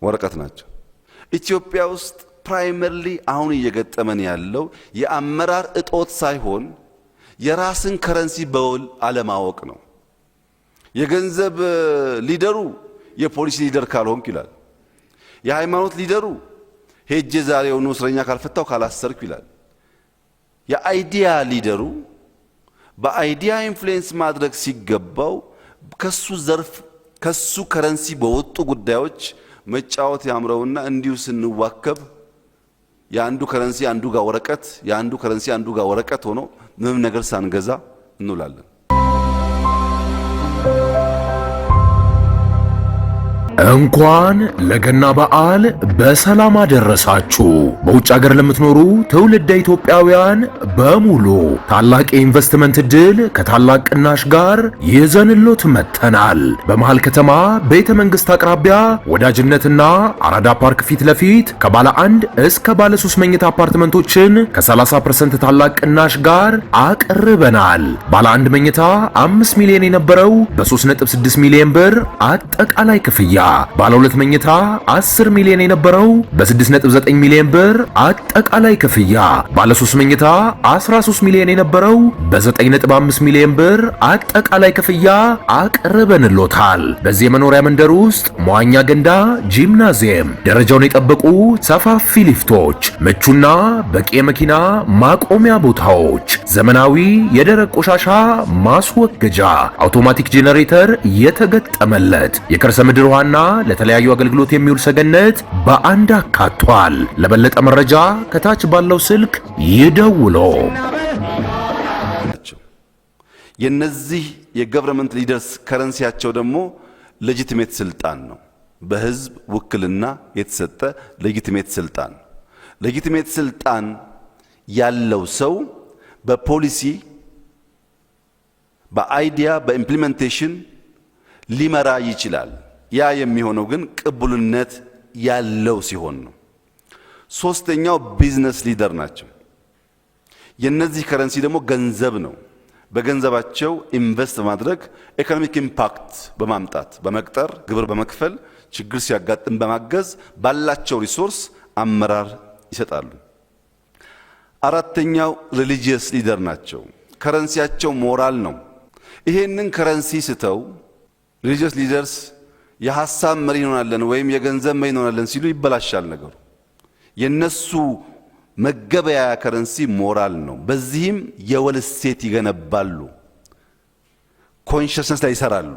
ወረቀት ናቸው። ኢትዮጵያ ውስጥ ፕራይመርሊ አሁን እየገጠመን ያለው የአመራር እጦት ሳይሆን የራስን ከረንሲ በውል አለማወቅ ነው። የገንዘብ ሊደሩ የፖሊሲ ሊደር ካልሆንክ ይላል። የሃይማኖት ሊደሩ ሄጄ ዛሬውኑ እስረኛ ካልፈታው ካላሰርኩ ይላል። የአይዲያ ሊደሩ በአይዲያ ኢንፍሉዌንስ ማድረግ ሲገባው ከሱ ዘርፍ ከሱ ከረንሲ በወጡ ጉዳዮች መጫወት ያምረውና እንዲሁ ስንዋከብ የአንዱ ከረንሲ አንዱ ጋር ወረቀት የአንዱ ከረንሲ አንዱ ጋር ወረቀት ሆኖ ምንም ነገር ሳንገዛ እንውላለን። እንኳን ለገና በዓል በሰላም አደረሳችሁ። በውጭ ሀገር ለምትኖሩ ትውልደ ኢትዮጵያውያን በሙሉ ታላቅ የኢንቨስትመንት ዕድል ከታላቅ ቅናሽ ጋር ይዘንሎት መጥተናል። በመሃል ከተማ ቤተ መንግስት አቅራቢያ ወዳጅነትና አራዳ ፓርክ ፊት ለፊት ከባለ 1 እስከ ባለ 3 መኝታ አፓርትመንቶችን ከ30% ታላቅ ቅናሽ ጋር አቅርበናል። ባለ 1 መኝታ 5 ሚሊዮን የነበረው በ3.6 ሚሊዮን ብር አጠቃላይ ክፍያ፣ ባለ 2 መኝታ 10 ሚሊዮን የነበረው በ6.9 ሚሊዮን ብር አጠቃላይ ክፍያ፣ ባለ 3 መኝታ 13 ሚሊዮን የነበረው በ9.5 ሚሊዮን ብር አጠቃላይ ክፍያ አቅርበንሎታል። በዚህ የመኖሪያ መንደር ውስጥ መዋኛ ገንዳ፣ ጂምናዚየም፣ ደረጃውን የጠበቁ ሰፋፊ ሊፍቶች፣ ምቹና በቂ የመኪና ማቆሚያ ቦታዎች፣ ዘመናዊ የደረቅ ቆሻሻ ማስወገጃ፣ አውቶማቲክ ጄኔሬተር የተገጠመለት የከርሰ ምድር ውሃና ለተለያዩ አገልግሎት የሚውል ሰገነት በአንድ አካቷል። ለበለጠ መረጃ ከታች ባለው ስልክ ይደውሉ። የነዚህ የገቨርንመንት ሊደርስ ከረንሲያቸው ደግሞ ሌጂቲሜት ስልጣን ነው። በህዝብ ውክልና የተሰጠ ሌጂቲሜት ስልጣን። ሌጂቲሜት ስልጣን ያለው ሰው በፖሊሲ፣ በአይዲያ፣ በኢምፕሊሜንቴሽን ሊመራ ይችላል። ያ የሚሆነው ግን ቅቡልነት ያለው ሲሆን ነው። ሶስተኛው ቢዝነስ ሊደር ናቸው። የነዚህ ከረንሲ ደግሞ ገንዘብ ነው። በገንዘባቸው ኢንቨስት በማድረግ ኢኮኖሚክ ኢምፓክት በማምጣት በመቅጠር ግብር በመክፈል ችግር ሲያጋጥም በማገዝ ባላቸው ሪሶርስ አመራር ይሰጣሉ። አራተኛው ሪሊጂየስ ሊደር ናቸው። ከረንሲያቸው ሞራል ነው። ይሄንን ከረንሲ ስተው ሪሊጂየስ ሊደርስ የሐሳብ መሪ እንሆናለን ወይም የገንዘብ መሪ እንሆናለን ሲሉ ይበላሻል ነገሩ። የነሱ መገበያያ ከረንሲ ሞራል ነው። በዚህም የወል እሴት ይገነባሉ፣ ኮንሽስነስ ላይ ይሰራሉ።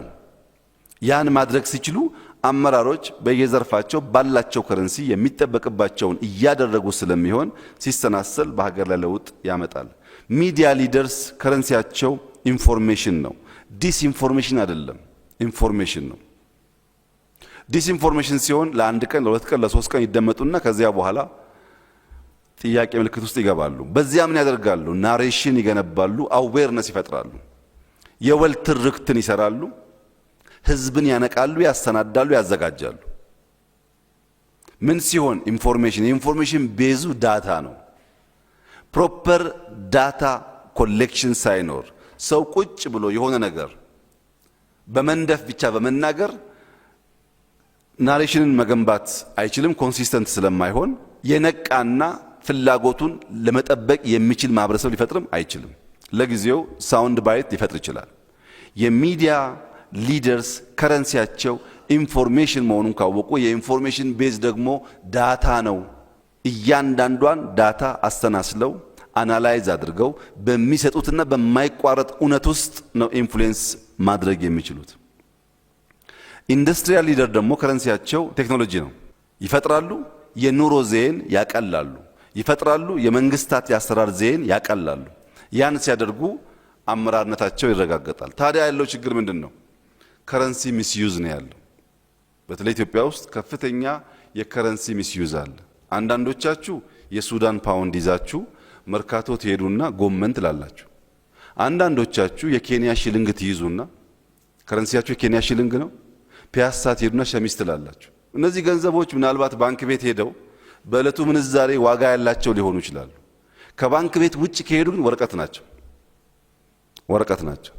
ያን ማድረግ ሲችሉ አመራሮች በየዘርፋቸው ባላቸው ከረንሲ የሚጠበቅባቸውን እያደረጉ ስለሚሆን ሲሰናሰል በሀገር ላይ ለውጥ ያመጣል። ሚዲያ ሊደርስ ከረንሲያቸው ኢንፎርሜሽን ነው። ዲስኢንፎርሜሽን አይደለም፣ ኢንፎርሜሽን ነው። ዲስኢንፎርሜሽን ሲሆን ለአንድ ቀን፣ ለሁለት ቀን፣ ለሶስት ቀን ይደመጡና ከዚያ በኋላ ጥያቄ ምልክት ውስጥ ይገባሉ። በዚያ ምን ያደርጋሉ? ናሬሽን ይገነባሉ፣ አዌርነስ ይፈጥራሉ፣ የወል ትርክትን ይሰራሉ፣ ህዝብን ያነቃሉ፣ ያሰናዳሉ፣ ያዘጋጃሉ። ምን ሲሆን? ኢንፎርሜሽን። የኢንፎርሜሽን ቤዙ ዳታ ነው። ፕሮፐር ዳታ ኮሌክሽን ሳይኖር ሰው ቁጭ ብሎ የሆነ ነገር በመንደፍ ብቻ በመናገር ናሬሽንን መገንባት አይችልም። ኮንሲስተንት ስለማይሆን የነቃና ፍላጎቱን ለመጠበቅ የሚችል ማህበረሰብ ሊፈጥርም አይችልም። ለጊዜው ሳውንድ ባይት ሊፈጥር ይችላል። የሚዲያ ሊደርስ ከረንሲያቸው ኢንፎርሜሽን መሆኑን ካወቁ የኢንፎርሜሽን ቤዝ ደግሞ ዳታ ነው። እያንዳንዷን ዳታ አስተናስለው አናላይዝ አድርገው በሚሰጡትና በማይቋረጥ እውነት ውስጥ ነው ኢንፍሉዌንስ ማድረግ የሚችሉት። ኢንዱስትሪያል ሊደር ደግሞ ከረንሲያቸው ቴክኖሎጂ ነው። ይፈጥራሉ፣ የኑሮ ዘይን ያቀላሉ፣ ይፈጥራሉ፣ የመንግስታት የአሰራር ዘይን ያቀላሉ። ያን ሲያደርጉ አመራርነታቸው ይረጋገጣል። ታዲያ ያለው ችግር ምንድን ነው? ከረንሲ ሚስዩዝ ነው ያለው። በተለይ ኢትዮጵያ ውስጥ ከፍተኛ የከረንሲ ሚስዩዝ አለ። አንዳንዶቻችሁ የሱዳን ፓውንድ ይዛችሁ መርካቶ ትሄዱና ጎመን ትላላችሁ። አንዳንዶቻችሁ የኬንያ ሽልንግ ትይዙና ከረንሲያችሁ የኬንያ ሽልንግ ነው፣ ፒያሳ ትሄዱና ሸሚዝ ትላላችሁ። እነዚህ ገንዘቦች ምናልባት ባንክ ቤት ሄደው በእለቱ ምንዛሬ ዋጋ ያላቸው ሊሆኑ ይችላሉ። ከባንክ ቤት ውጭ ከሄዱ ግን ወረቀት ናቸው።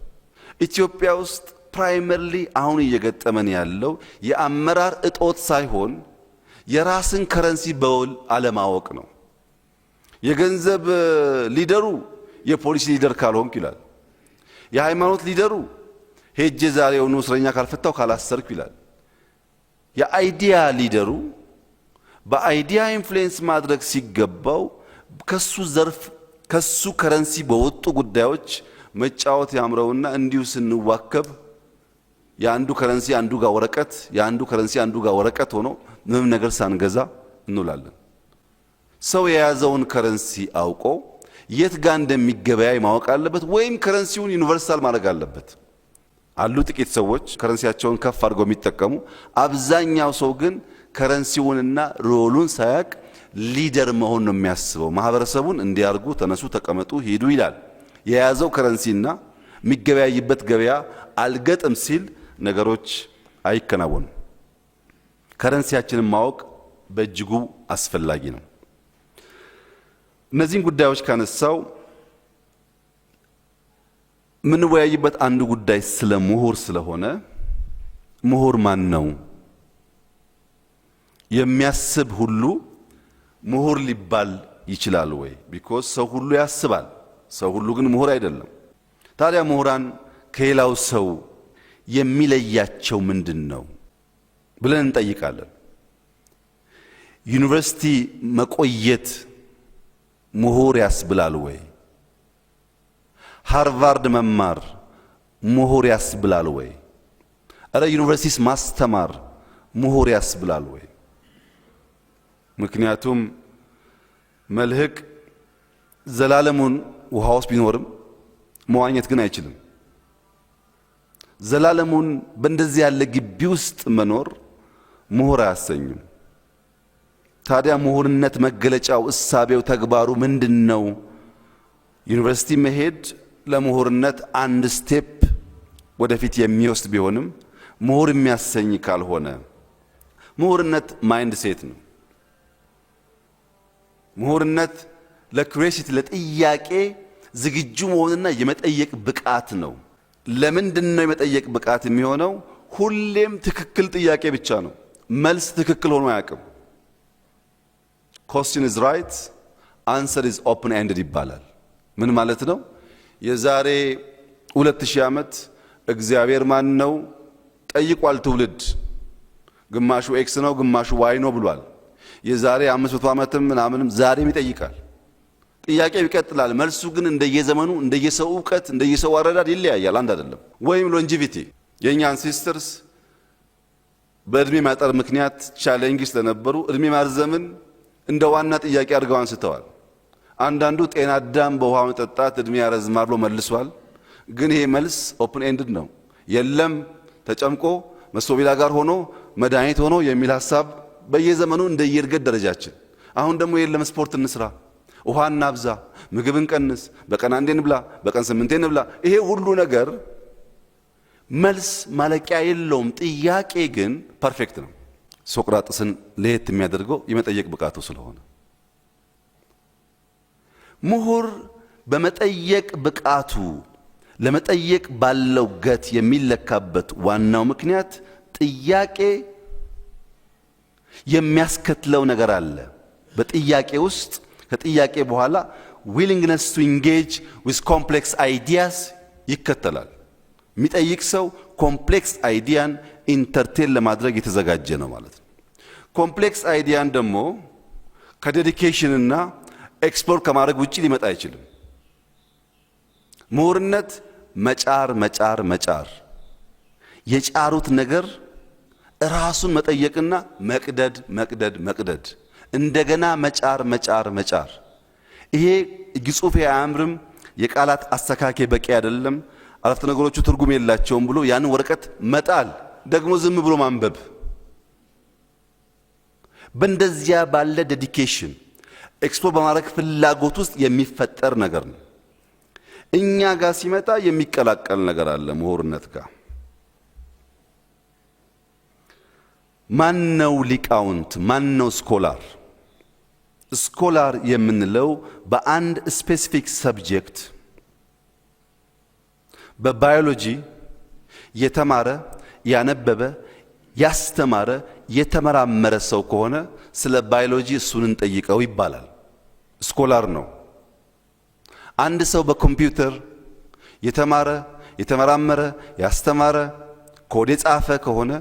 ኢትዮጵያ ውስጥ ፕራይመርሊ አሁን እየገጠመን ያለው የአመራር እጦት ሳይሆን የራስን ከረንሲ በውል አለማወቅ ነው። የገንዘብ ሊደሩ የፖሊሲ ሊደር ካልሆንክ ይላል። የሃይማኖት ሊደሩ ሄጄ ዛሬውኑ እስረኛ ካልፈታው ካላሰርኩ ይላል። የአይዲያ ሊደሩ በአይዲያ ኢንፍሉዌንስ ማድረግ ሲገባው ከሱ ዘርፍ ከሱ ከረንሲ በወጡ ጉዳዮች መጫወት ያምረውና እንዲሁ ስንዋከብ የአንዱ ከረንሲ አንዱ ጋር ወረቀት የአንዱ ከረንሲ አንዱ ጋር ወረቀት ሆኖ ምንም ነገር ሳንገዛ እንውላለን። ሰው የያዘውን ከረንሲ አውቆ የት ጋር እንደሚገበያይ ማወቅ አለበት፣ ወይም ከረንሲውን ዩኒቨርሳል ማድረግ አለበት። አሉ ጥቂት ሰዎች ከረንሲያቸውን ከፍ አድርገው የሚጠቀሙ፣ አብዛኛው ሰው ግን ከረንሲውንና ሮሉን ሳያቅ ሊደር መሆን ነው የሚያስበው። ማህበረሰቡን እንዲያርጉ ተነሱ፣ ተቀመጡ፣ ሂዱ ይላል። የያዘው ከረንሲና የሚገበያይበት ገበያ አልገጥም ሲል ነገሮች አይከናወኑም። ከረንሲያችንን ማወቅ በእጅጉ አስፈላጊ ነው። እነዚህን ጉዳዮች ካነሳው ምንወያይበት አንዱ ጉዳይ ስለ ምሁር ስለሆነ ምሁር ማን ነው? የሚያስብ ሁሉ ምሁር ሊባል ይችላል ወይ? ቢኮዝ ሰው ሁሉ ያስባል፣ ሰው ሁሉ ግን ምሁር አይደለም። ታዲያ ምሁራን ከሌላው ሰው የሚለያቸው ምንድን ነው ብለን እንጠይቃለን። ዩኒቨርሲቲ መቆየት ምሁር ያስብላል ወይ? ሃርቫርድ መማር ምሁር ያስብላል ወይ? እረ ዩኒቨርሲቲስ ማስተማር ምሁር ያስብላል ወይ? ምክንያቱም መልህቅ ዘላለሙን ውሃ ውስጥ ቢኖርም መዋኘት ግን አይችልም። ዘላለሙን በእንደዚህ ያለ ግቢ ውስጥ መኖር ምሁር አያሰኝም። ታዲያ ምሁርነት መገለጫው፣ እሳቤው፣ ተግባሩ ምንድነው? ዩኒቨርሲቲ መሄድ ለምሁርነት አንድ ስቴፕ ወደፊት የሚወስድ ቢሆንም ምሁር የሚያሰኝ ካልሆነ ምሁርነት ማይንድ ሴት ነው። ምሁርነት ለኩሬሲቲ ለጥያቄ ዝግጁ መሆንና የመጠየቅ ብቃት ነው። ለምንድነው የመጠየቅ ብቃት የሚሆነው? ሁሌም ትክክል ጥያቄ ብቻ ነው፣ መልስ ትክክል ሆኖ አያውቅም። question is right, answer is open ended ይባላል። ምን ማለት ነው? የዛሬ 2000 ዓመት እግዚአብሔር ማን ነው ጠይቋል ትውልድ። ግማሹ ኤክስ ነው ግማሹ ዋይ ነው ብሏል። የዛሬ 500 ዓመትም ምናምንም ዛሬም ይጠይቃል። ጥያቄው ይቀጥላል። መልሱ ግን እንደየዘመኑ እንደየሰው ዕውቀት እንደየሰው አረዳድ ይለያያል፣ አንድ አይደለም። ወይም ሎንጂቪቲ የኛ አንሴስተርስ በእድሜ ማጠር ምክንያት ቻሌንጅ ስለነበሩ እድሜ ማርዘምን እንደ ዋና ጥያቄ አድርገው አንስተዋል። አንዳንዱ ጤና አዳም በውሃ መጠጣት እድሜ ያረዝማል ብሎ መልሷል። ግን ይሄ መልስ ኦፕን ኤንድድ ነው። የለም ተጨምቆ መሶቢላ ጋር ሆኖ መድኃኒት ሆኖ የሚል ሐሳብ በየዘመኑ እንደየእድገት ደረጃችን። አሁን ደግሞ የለም ስፖርት እንስራ፣ ውሃ እናብዛ፣ ምግብን ቀንስ፣ በቀን አንዴ እንብላ፣ በቀን 8 እንብላ። ይሄ ሁሉ ነገር መልስ ማለቂያ የለውም። ጥያቄ ግን ፐርፌክት ነው። ሶቅራጥስን ለየት የሚያደርገው የመጠየቅ ብቃቱ ስለሆነ ምሁር በመጠየቅ ብቃቱ ለመጠየቅ ባለው ገት የሚለካበት ዋናው ምክንያት ጥያቄ የሚያስከትለው ነገር አለ። በጥያቄ ውስጥ ከጥያቄ በኋላ willingness to engage with complex ideas ይከተላል። የሚጠይቅ ሰው ኮምፕሌክስ አይዲያን ኢንተርቴን ለማድረግ የተዘጋጀ ነው ማለት ነው። ኮምፕሌክስ አይዲያን ደግሞ ከዴዲኬሽን እና ኤክስፕሎር ከማድረግ ውጪ ሊመጣ አይችልም። ምሁርነት መጫር መጫር መጫር፣ የጫሩት ነገር ራሱን መጠየቅና መቅደድ መቅደድ መቅደድ፣ እንደገና መጫር መጫር መጫር። ይሄ ግጹፍ አያምርም፣ የቃላት አስተካኬ በቂ አይደለም፣ አረፍተ ነገሮቹ ትርጉም የላቸውም ብሎ ያን ወረቀት መጣል፣ ደግሞ ዝም ብሎ ማንበብ። በእንደዚያ ባለ ዴዲኬሽን ኤክስፕሎር በማድረግ ፍላጎት ውስጥ የሚፈጠር ነገር ነው። እኛ ጋር ሲመጣ የሚቀላቀል ነገር አለ። ምሁርነት ጋር ማነው ሊቃውንት? ማነው ስኮላር? ስኮላር የምንለው በአንድ ስፔሲፊክ ሰብጀክት በባዮሎጂ የተማረ ያነበበ ያስተማረ የተመራመረ ሰው ከሆነ ስለ ባዮሎጂ እሱን እንጠይቀው ይባላል። ስኮላር ነው። አንድ ሰው በኮምፒውተር የተማረ የተመራመረ ያስተማረ ኮድ የጻፈ ከሆነ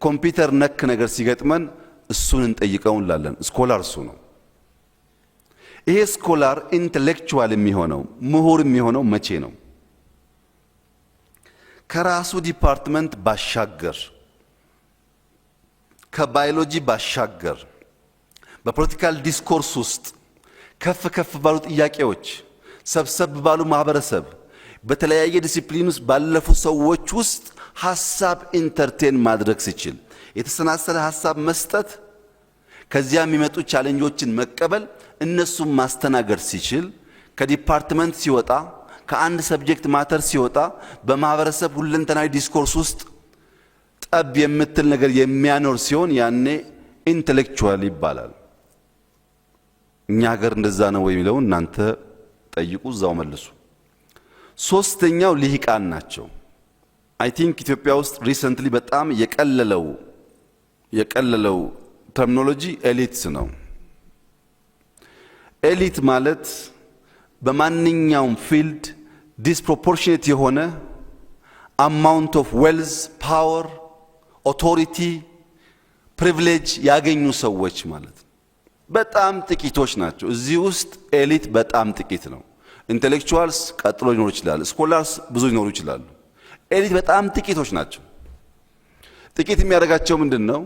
ኮምፒውተር ነክ ነገር ሲገጥመን እሱን እንጠይቀው እንላለን። ስኮላር እሱ ነው። ይሄ ስኮላር ኢንተሌክቹዋል የሚሆነው ምሁር የሚሆነው መቼ ነው? ከራሱ ዲፓርትመንት ባሻገር ከባዮሎጂ ባሻገር በፖለቲካል ዲስኮርስ ውስጥ ከፍ ከፍ ባሉ ጥያቄዎች ሰብሰብ ባሉ ማህበረሰብ በተለያየ ዲሲፕሊን ውስጥ ባለፉ ሰዎች ውስጥ ሐሳብ ኢንተርቴን ማድረግ ሲችል የተሰናሰለ ሐሳብ መስጠት ከዚያ የሚመጡ ቻሌንጆችን መቀበል እነሱም ማስተናገድ ሲችል ከዲፓርትመንት ሲወጣ ከአንድ ሰብጀክት ማተር ሲወጣ በማህበረሰብ ሁለንተናዊ ዲስኮርስ ውስጥ ጠብ የምትል ነገር የሚያኖር ሲሆን ያኔ ኢንተሌክቹዋል ይባላል። እኛ ሀገር እንደዛ ነው ወይ የሚለው እናንተ ጠይቁ፣ እዛው መልሱ። ሶስተኛው ልሂቃን ናቸው። አይ ቲንክ ኢትዮጵያ ውስጥ ሪሰንትሊ በጣም የቀለለው ተርሚኖሎጂ ኤሊትስ ነው። ኤሊት ማለት በማንኛውም ፊልድ ዲስፕሮፖርሽኔት የሆነ አማውንት ኦፍ ዌልዝ፣ ፓወር፣ ኦቶሪቲ፣ ፕሪቪሌጅ ያገኙ ሰዎች ማለት ነው። በጣም ጥቂቶች ናቸው። እዚህ ውስጥ ኤሊት በጣም ጥቂት ነው። ኢንቴሌክቹዋልስ ቀጥሎ ሊኖሩ ይችላል። ስኮላርስ ብዙ ሊኖሩ ይችላሉ። ኤሊት በጣም ጥቂቶች ናቸው። ጥቂት የሚያደርጋቸው ምንድን ነው?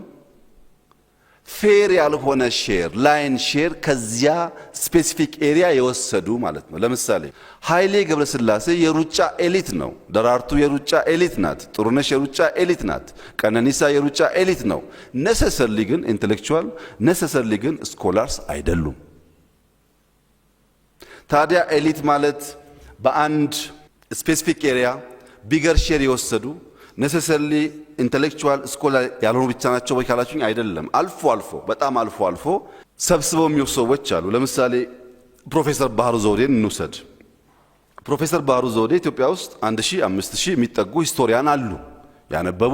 ፌር ያልሆነ ሼር ላይን ሼር ከዚያ ስፔሲፊክ ኤሪያ የወሰዱ ማለት ነው። ለምሳሌ ኃይሌ ገብረስላሴ የሩጫ ኤሊት ነው። ደራርቱ የሩጫ ኤሊት ናት። ጥሩነሽ የሩጫ ኤሊት ናት። ቀነኒሳ የሩጫ ኤሊት ነው። ነሰሰርሊ ግን ኢንቴሌክቹዋል ነሰሰርሊ ግን ስኮላርስ አይደሉም። ታዲያ ኤሊት ማለት በአንድ ስፔሲፊክ ኤሪያ ቢገር ሼር የወሰዱ ነሰሰርሊ ኢንተሌክቹዋል ስኮላር ያልሆኑ ብቻ ናቸው ወይ ካላችሁኝ፣ አይደለም። አልፎ አልፎ በጣም አልፎ አልፎ ሰብስበው የሚወስዱ ሰዎች አሉ። ለምሳሌ ፕሮፌሰር ባህሩ ዘውዴን እንውሰድ። ፕሮፌሰር ባህሩ ዘውዴ ኢትዮጵያ ውስጥ 1000 5000 የሚጠጉ ሂስቶሪያን አሉ። ያነበቡ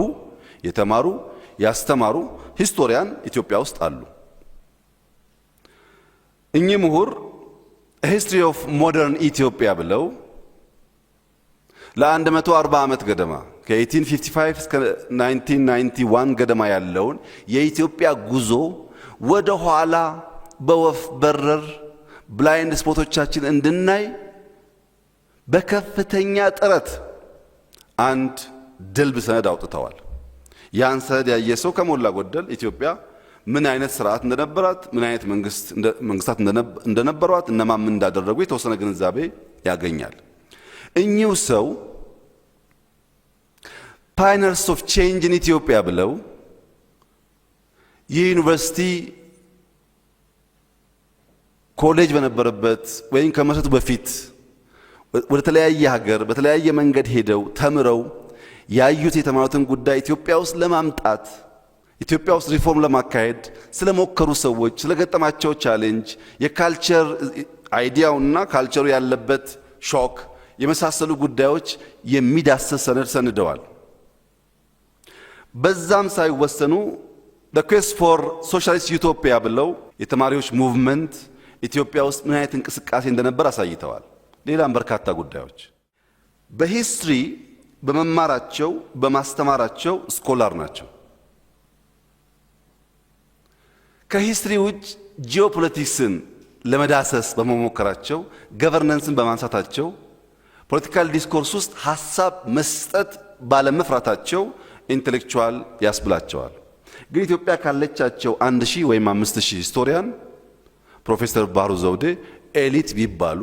የተማሩ ያስተማሩ ሂስቶሪያን ኢትዮጵያ ውስጥ አሉ። እኚህ ምሁር ሂስትሪ ኦፍ ሞደርን ኢትዮጵያ ብለው ለ140 ዓመት ገደማ ከ1855 እስከ 1991 ገደማ ያለውን የኢትዮጵያ ጉዞ ወደ ኋላ በወፍ በረር ብላይንድ ስፖቶቻችን እንድናይ በከፍተኛ ጥረት አንድ ድልብ ሰነድ አውጥተዋል። ያን ሰነድ ያየ ሰው ከሞላ ጎደል ኢትዮጵያ ምን አይነት ስርዓት እንደነበራት፣ ምን አይነት መንግስታት እንደነበሯት፣ እነማን ምን እንዳደረጉ የተወሰነ ግንዛቤ ያገኛል። እኚሁ ሰው ፓይነርስ ኦፍ ቼንጅ ኢን ኢትዮጵያ ብለው የዩኒቨርሲቲ ኮሌጅ በነበረበት ወይም ከመሰረቱ በፊት ወደ ተለያየ ሀገር በተለያየ መንገድ ሄደው ተምረው ያዩት የተማሩትን ጉዳይ ኢትዮጵያ ውስጥ ለማምጣት ኢትዮጵያ ውስጥ ሪፎርም ለማካሄድ ስለሞከሩ ሰዎች ስለገጠማቸው ቻሌንጅ የካልቸር አይዲያውና ካልቸሩ ያለበት ሾክ የመሳሰሉ ጉዳዮች የሚዳስስ ሰነድ ሰንደዋል። በዛም ሳይወሰኑ the quest for socialist utopia ብለው የተማሪዎች ሙቭመንት ኢትዮጵያ ውስጥ ምን አይነት እንቅስቃሴ እንደነበር አሳይተዋል። ሌላም በርካታ ጉዳዮች በሂስትሪ በመማራቸው በማስተማራቸው ስኮላር ናቸው። ከሂስትሪ ውጭ ጂኦፖለቲክስን ለመዳሰስ በመሞከራቸው ገቨርነንስን በማንሳታቸው ፖለቲካል ዲስኮርስ ውስጥ ሐሳብ መስጠት ባለመፍራታቸው ኢንተሌክቹዋል ያስብላቸዋል። ግን ኢትዮጵያ ካለቻቸው 1000 ወይም 5000 ሂስቶሪያን ፕሮፌሰር ባህሩ ዘውዴ ኤሊት ቢባሉ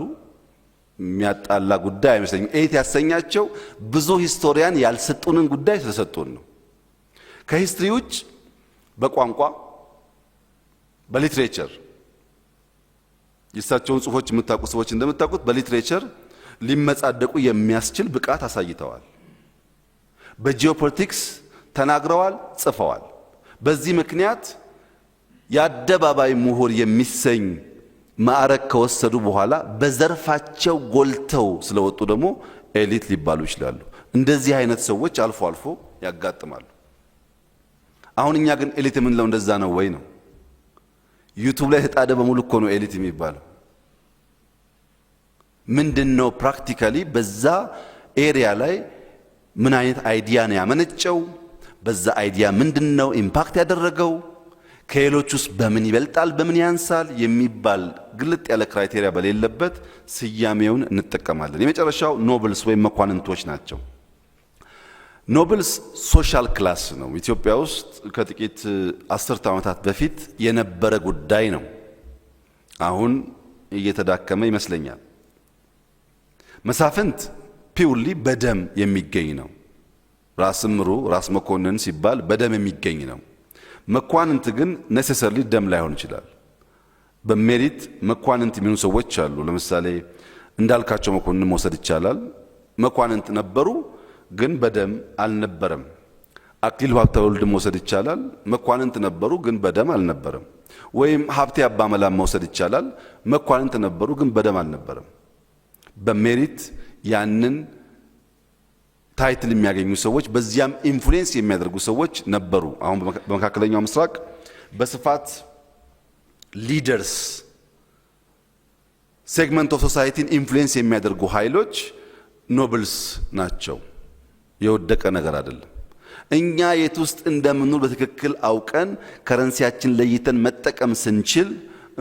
የሚያጣላ ጉዳይ አይመስለኝም። ኤሊት ያሰኛቸው ብዙ ሂስቶሪያን ያልሰጡንን ጉዳይ ስለሰጡን ነው። ከሂስትሪ ውጭ በቋንቋ በሊትሬቸር የእሳቸውን ጽሑፎች የምታውቁ ሰዎች እንደምታውቁት በሊትሬቸር ሊመጻደቁ የሚያስችል ብቃት አሳይተዋል። በጂኦፖለቲክስ ተናግረዋል፣ ጽፈዋል። በዚህ ምክንያት የአደባባይ ምሁር የሚሰኝ ማዕረግ ከወሰዱ በኋላ በዘርፋቸው ጎልተው ስለወጡ ደግሞ ኤሊት ሊባሉ ይችላሉ። እንደዚህ አይነት ሰዎች አልፎ አልፎ ያጋጥማሉ። አሁን እኛ ግን ኤሊት የምንለው እንደዛ ነው ወይ ነው? ዩቲዩብ ላይ ተጣደ በሙሉ እኮ ነው ኤሊት የሚባለው። ምንድነው ፕራክቲካሊ በዛ ኤሪያ ላይ ምን አይነት አይዲያ ነው ያመነጨው? በዛ አይዲያ ምንድነው ኢምፓክት ያደረገው? ከሌሎች ውስጥ በምን ይበልጣል በምን ያንሳል የሚባል ግልጥ ያለ ክራይቴሪያ በሌለበት ስያሜውን እንጠቀማለን። የመጨረሻው ኖብልስ ወይም መኳንንቶች ናቸው። ኖብልስ ሶሻል ክላስ ነው። ኢትዮጵያ ውስጥ ከጥቂት አስርተ ዓመታት በፊት የነበረ ጉዳይ ነው። አሁን እየተዳከመ ይመስለኛል። መሳፍንት ፒውርሊ በደም የሚገኝ ነው። ራስ ምሩ ራስ መኮንን ሲባል በደም የሚገኝ ነው። መኳንንት ግን ኔሴሰርሊ ደም ላይሆን ይችላል። በሜሪት መኳንንት የሚሆኑ ሰዎች አሉ። ለምሳሌ እንዳልካቸው መኮንን መውሰድ ይቻላል። መኳንንት ነበሩ ግን በደም አልነበረም። አክሊሉ ሀብተወልድ መውሰድ ይቻላል። መኳንንት ነበሩ ግን በደም አልነበረም። ወይም ሀብቴ አባመላም መውሰድ ይቻላል። መኳንንት ነበሩ ግን በደም አልነበረም። በሜሪት ያንን ታይትል የሚያገኙ ሰዎች በዚያም ኢንፍሉዌንስ የሚያደርጉ ሰዎች ነበሩ። አሁን በመካከለኛው ምስራቅ በስፋት ሊደርስ ሴግመንት ኦፍ ሶሳይቲን ኢንፍሉዌንስ የሚያደርጉ ኃይሎች ኖብልስ ናቸው። የወደቀ ነገር አይደለም። እኛ የት ውስጥ እንደምንውል በትክክል አውቀን ከረንሲያችን ለይተን መጠቀም ስንችል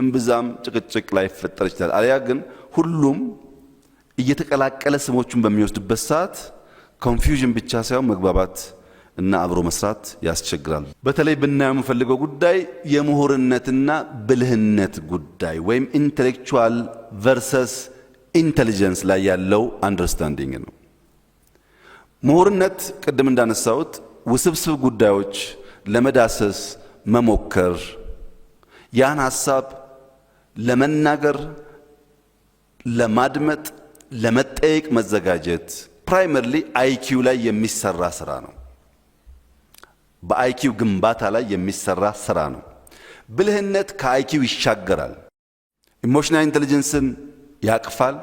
እምብዛም ጭቅጭቅ ላይ ፈጠር ይችላል። አልያ ግን ሁሉም እየተቀላቀለ ስሞቹን በሚወስድበት ሰዓት ኮንፊውዥን ብቻ ሳይሆን መግባባት እና አብሮ መስራት ያስቸግራል። በተለይ ብናየው የምፈልገው ጉዳይ የምሁርነትና ብልህነት ጉዳይ ወይም ኢንቴሌክቹዋል ቨርሰስ ኢንቴሊጀንስ ላይ ያለው አንደርስታንዲንግ ነው። ምሁርነት ቅድም እንዳነሳሁት ውስብስብ ጉዳዮች ለመዳሰስ መሞከር፣ ያን ሐሳብ ለመናገር፣ ለማድመጥ፣ ለመጠየቅ መዘጋጀት ፕራይመርሊ አይኪው ላይ የሚሰራ ስራ ነው። በአይኪው ግንባታ ላይ የሚሰራ ስራ ነው። ብልህነት ከአይኪው ይሻገራል። ኢሞሽናል ኢንቴሊጀንስን ያቅፋል።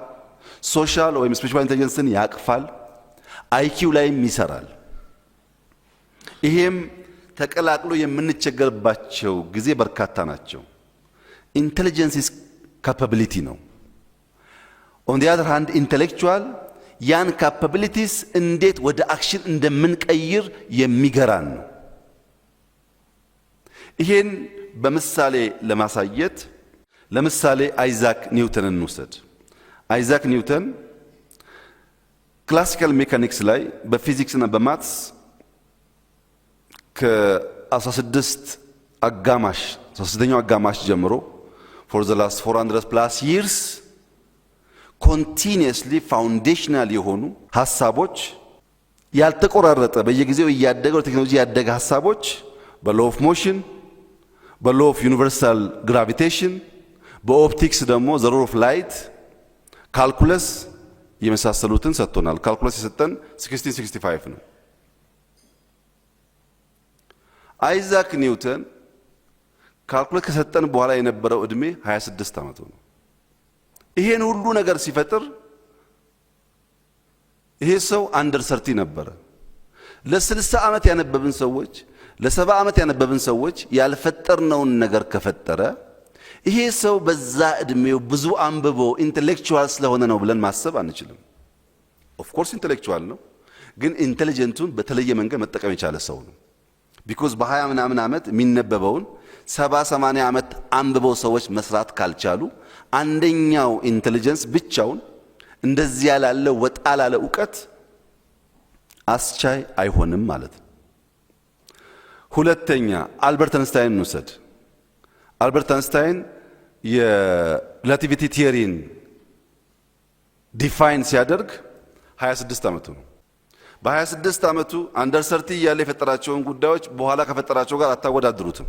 ሶሻል ወይም ስፒሪቹዋል ኢንቴሊጀንስን ያቅፋል። አይኪው ላይም ይሰራል። ይሄም ተቀላቅሎ የምንቸገርባቸው ጊዜ በርካታ ናቸው። ኢንቴሊጀንስ ኢዝ ካፓቢሊቲ ነው። ኦን ዲ አዘር ሃንድ ኢንቴሌክቹዋል ያን ካፓቢሊቲስ እንዴት ወደ አክሽን እንደምንቀይር የሚገራን ነው። ይሄን በምሳሌ ለማሳየት ለምሳሌ አይዛክ ኒውተንን እንውሰድ። አይዛክ ኒውተን ክላሲካል ሜካኒክስ ላይ በፊዚክስ እና በማትስ ከ16ኛው አጋማሽ ጀምሮ for the last 400 plus years continuously foundational የሆኑ ሐሳቦች ያልተቆራረጠ በየጊዜው እያደገ ቴክኖሎጂ ያደገ ሐሳቦች በlaw of motion በlaw of universal gravitation በኦፕቲክስ ደግሞ the law of light ካልኩለስ የመሳሰሉትን ሰጥቶናል። ካልኩለስ የሰጠን 1665 ነው። አይዛክ ኒውተን ካልኩለስ ከሰጠን በኋላ የነበረው እድሜ 26 ዓመቱ ነው። ይሄን ሁሉ ነገር ሲፈጥር ይሄ ሰው አንደር 30 ነበረ። ለ60 ዓመት ያነበብን ሰዎች ለ70 ዓመት ያነበብን ሰዎች ያልፈጠርነውን ነገር ከፈጠረ ይሄ ሰው በዛ እድሜው ብዙ አንብቦ ኢንተሌክቹዋል ስለሆነ ነው ብለን ማሰብ አንችልም። ኦፍ ኮርስ ኢንተሌክቹዋል ነው፣ ግን ኢንተሊጀንቱን በተለየ መንገድ መጠቀም የቻለ ሰው ነው። ቢኮዝ በ20 ምናምን ዓመት የሚነበበውን 70-80 ዓመት አንብበው ሰዎች መስራት ካልቻሉ አንደኛው ኢንተሊጀንስ ብቻውን እንደዚህ ያላለ ወጣ ያለ ዕውቀት አስቻይ አይሆንም ማለት ነው። ሁለተኛ አልበርት አንስታይን እንውሰድ። አልበርት አንስታይን የሪላቲቪቲ ቲዮሪን ዲፋይን ሲያደርግ 26 ዓመቱ ነው። በ26 ዓመቱ አንደር 30 ያለ የፈጠራቸውን ጉዳዮች በኋላ ከፈጠራቸው ጋር አታወዳድሩትም።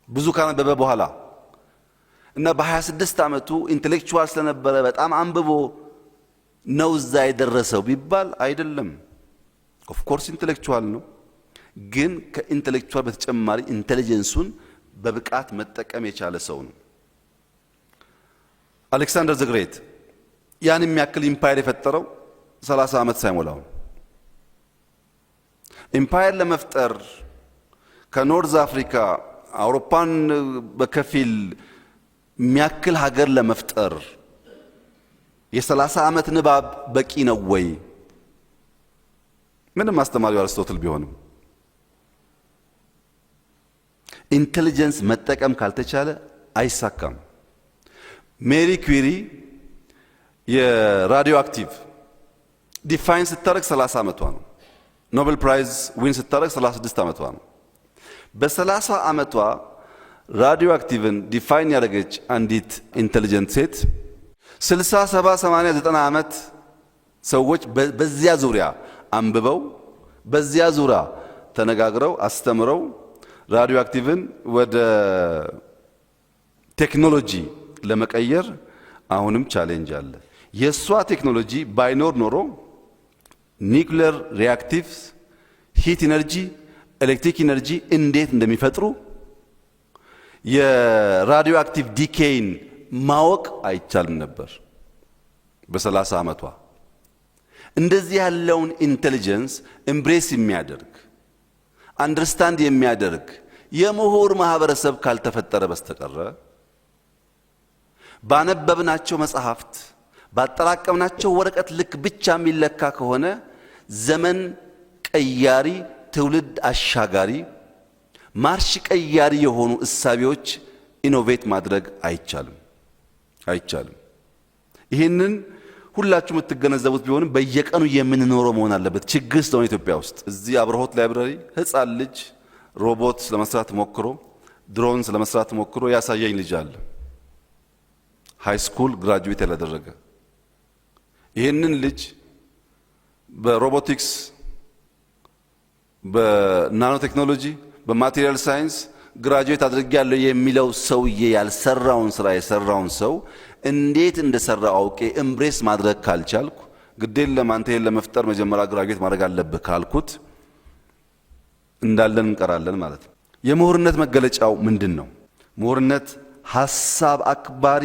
ብዙ ካነበበ በኋላ እና በ26 ዓመቱ ኢንተሌክቹዋል ስለነበረ በጣም አንብቦ ነው እዛ የደረሰው ቢባል አይደለም። ኦፍ ኮርስ ኢንተሌክቹዋል ነው፣ ግን ከኢንተሌክቹዋል በተጨማሪ ኢንተሊጀንሱን በብቃት መጠቀም የቻለ ሰው ነው። አሌክሳንደር ዘ ግሬት ያን የሚያክል ኢምፓየር የፈጠረው 30 ዓመት ሳይሞላው። ኢምፓየር ለመፍጠር ከኖርዝ አፍሪካ አውሮፓን በከፊል የሚያክል ሀገር ለመፍጠር የ30 ዓመት ንባብ በቂ ነው ወይ? ምንም አስተማሪው አርስቶትል ቢሆንም ኢንተለጀንስ መጠቀም ካልተቻለ አይሳካም። ሜሪ ኩሪ የራዲዮ አክቲቭ ዲፋይን ስታረግ 30 ዓመቷ ነው። ኖቤል ፕራይዝ ዊን ስታረግ 36 ዓመቷ ነው። በ30 ዓመቷ ራዲዮ አክቲቭን ዲፋይን ያደረገች አንዲት ኢንተለጀንት ሴት 60 70 80 90 ዓመት ሰዎች በዚያ ዙሪያ አንብበው በዚያ ዙሪያ ተነጋግረው አስተምረው ራዲዮ አክቲቭን ወደ ቴክኖሎጂ ለመቀየር አሁንም ቻሌንጅ አለ። የሷ ቴክኖሎጂ ባይኖር ኖሮ ኒውክሌር ሪአክቲቭስ ሂት ኢነርጂ ኤሌክትሪክ ኢነርጂ እንዴት እንደሚፈጥሩ የራዲዮ አክቲቭ ዲኬይን ማወቅ አይቻልም ነበር። በ30 ዓመቷ እንደዚህ ያለውን ኢንተለጀንስ ኤምብሬስ የሚያደርግ አንደርስታንድ የሚያደርግ የምሁር ማህበረሰብ ካልተፈጠረ በስተቀረ ባነበብናቸው መጽሐፍት ባጠራቀምናቸው ወረቀት ልክ ብቻ የሚለካ ከሆነ ዘመን ቀያሪ ትውልድ አሻጋሪ ማርሽ ቀያሪ የሆኑ እሳቢዎች ኢኖቬት ማድረግ አይቻልም። ይህንን ሁላችሁ የምትገነዘቡት ቢሆንም በየቀኑ የምንኖረው መሆን አለበት። ችግር ስለሆነ ኢትዮጵያ ውስጥ እዚህ አብርሆት ላይብረሪ ሕፃን ልጅ ሮቦት ለመስራት ሞክሮ ድሮን ለመስራት ሞክሮ ያሳየኝ ልጅ አለ። ሃይ ስኩል ግራጁዌት ያላደረገ ይህንን ልጅ በሮቦቲክስ በናኖ ቴክኖሎጂ በማቴሪያል ሳይንስ ግራጁዌት አድርጌያለሁ የሚለው ሰውዬ ያልሰራውን ስራ የሰራውን ሰው እንዴት እንደሰራ አውቄ ኤምብሬስ ማድረግ ካልቻልኩ ግዴን ለማንተን ለመፍጠር መጀመሪያ ግራጁዌት ማድረግ አለብህ ካልኩት እንዳለን እንቀራለን ማለት ነው። የምሁርነት መገለጫው ምንድነው? ምሁርነት ሐሳብ አክባሪ